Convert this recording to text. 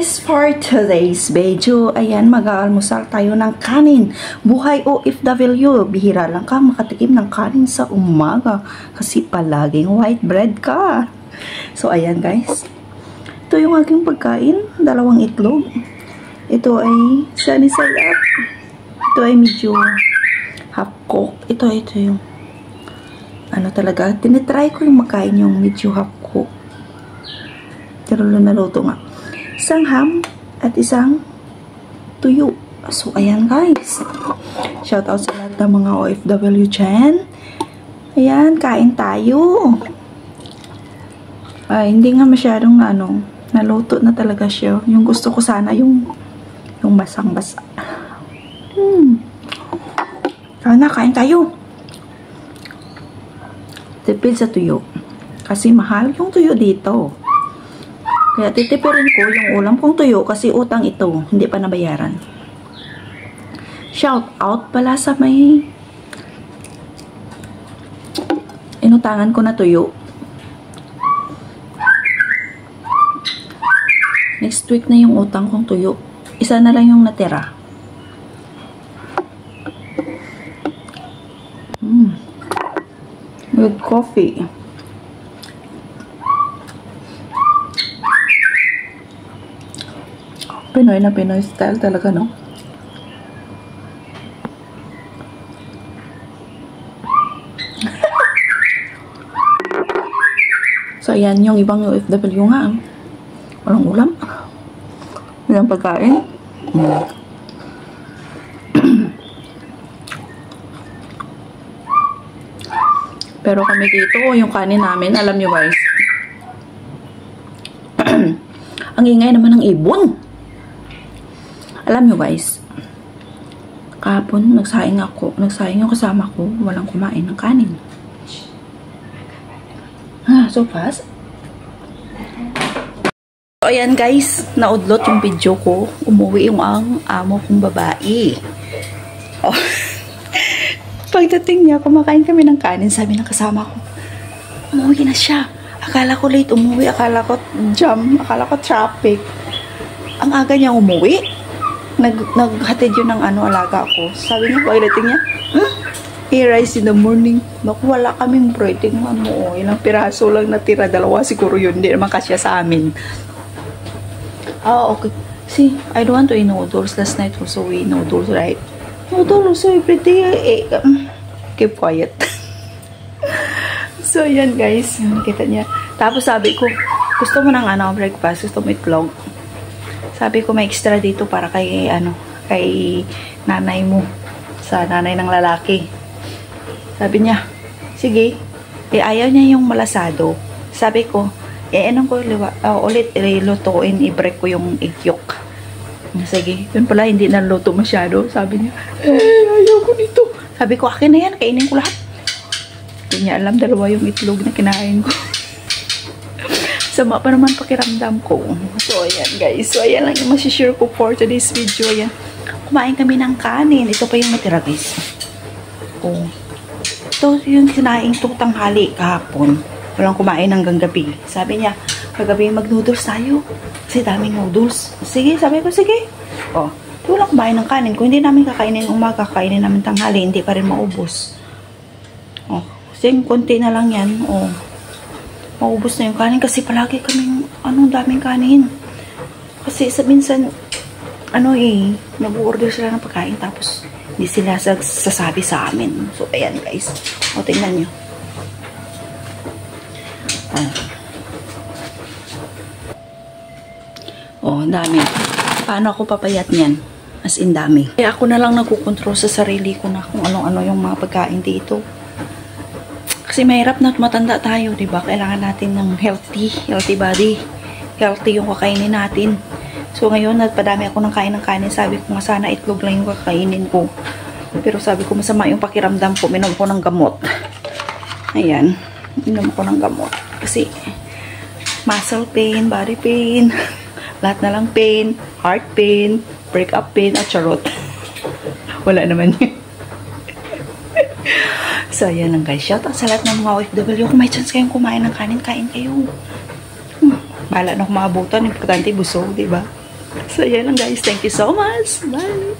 guys, for today's video, ayan, mag-aalmusal tayo ng kanin. Buhay OFW, bihira lang ka makatikim ng kanin sa umaga kasi palaging white bread ka. So, ayan guys, ito yung aking pagkain, 2 itlog. Ito ay sunny side up. Ito ay medyo half cooked. Ito yung ano talaga, tinitry ko yung makain yung medyo half cooked. Pero naluto nga. Isang ham at isang tuyo. So, ayan guys. Shout out sa lahat ng mga OFW dyan. Ayan, kain tayo. Ay, hindi nga masyadong naluto na talaga siya. Yung gusto ko sana yung basang-basa. Sana, kain tayo. Tipid sa tuyo. Kasi mahal yung tuyo dito. Kaya titipirin ko yung ulam kong tuyo kasi utang ito. Hindi pa nabayaran. Shout out pala sa may inutangan ko na tuyo. Next week na yung utang kong tuyo. Isa na lang yung natira. With coffee. Pinoy na Pinoy style talaga, no? So, ayan yung ibang OFW nga. Walang ulam. Walang pagkain. Pero kami dito, yung kanin namin, alam nyo guys, ang ingay naman ng ibon. Alam nyo guys, kahapon nagsayang yung kasama ko, walang kumain ng kanin. So fast. So ayan guys, naudlot yung video ko. Umuwi yung ang amo kong babae. Oh. Pagdating niya, kumakain kami ng kanin, sabi ng kasama ko, umuwi na siya. Akala ko late umuwi, akala ko jam, akala ko traffic. Ang aga niya umuwi. Naghatid yun ng alaga ko. Sabi niya, pagdating niya, i-rice in the morning. Naku, wala kaming bread. Tingnan mo, ilang piraso lang natira. 2 siguro yun. Hindi naman kasya sa amin. Okay. See, I don't want to eat noodles. Last night also we eat noodles, right? Noodles also every day. Keep quiet. So, yan guys. Nakita niya. Tapos sabi ko, gusto mo ng breakfast? Gusto mo itlog? Sabi ko may extra dito para kay kay nanay mo, sa nanay ng lalaki. Sabi niya, sige. Ayaw niya yung malasado. Sabi ko, ulit ilutuin, i-break ko yung egg yolk. Sige. Yun pala, hindi naluto masyado. Sabi niya, ayaw ko nito. Sabi ko, akin na yan, kainin ko lahat. Hindi niya alam, 2 yung itlog na kinain ko. Sama pa naman pakiramdam ko. So, ayan guys. So, ayan lang yung masishare ko for today's video. Ayan. Kumain kami ng kanin. Ito pa yung natira guys. Ito yung kinain itong tanghali kahapon. Walang kumain hanggang gabi. Sabi niya, kagabi mag-noodles tayo. Kasi daming noodles. Sige, sabi ko, sige. Ito walang kumain ng kanin. Kung hindi namin kakainin umaga, kakainin namin tanghali, hindi pa rin maubos. Kasi konti na lang yan. Maubos na yung kanin kasi palagi kaming daming kanin. Kasi minsan nag-order sila ng pagkain tapos hindi sila sasabi sa amin. So ayan guys. Tingnan nyo. Dami. Paano ako papayat niyan? As in dami. Kaya ako na lang nagkukontrol sa sarili ko na kung ano-ano yung mga pagkain dito. Kasi mahirap na matanda tayo, diba? Kailangan natin ng healthy body. Healthy yung kakainin natin. So, ngayon, nagpadami ako ng kanin. Sabi ko nga sana itlog lang yung kakainin ko. Pero sabi ko, masama yung pakiramdam ko. Minom ko ng gamot. Ayan. Minom ko ng gamot. Kasi, muscle pain, body pain, lahat na lang pain, heart pain, break-up pain, at charot. Wala naman yun. So, ayan lang guys. Shoutout sa lahat ng mga OFW. Kung may chance kayong kumain ng kanin, kain kayo. Bahala na kung maabutan. Importante busog, diba? So, yan lang guys. Thank you so much. Bye!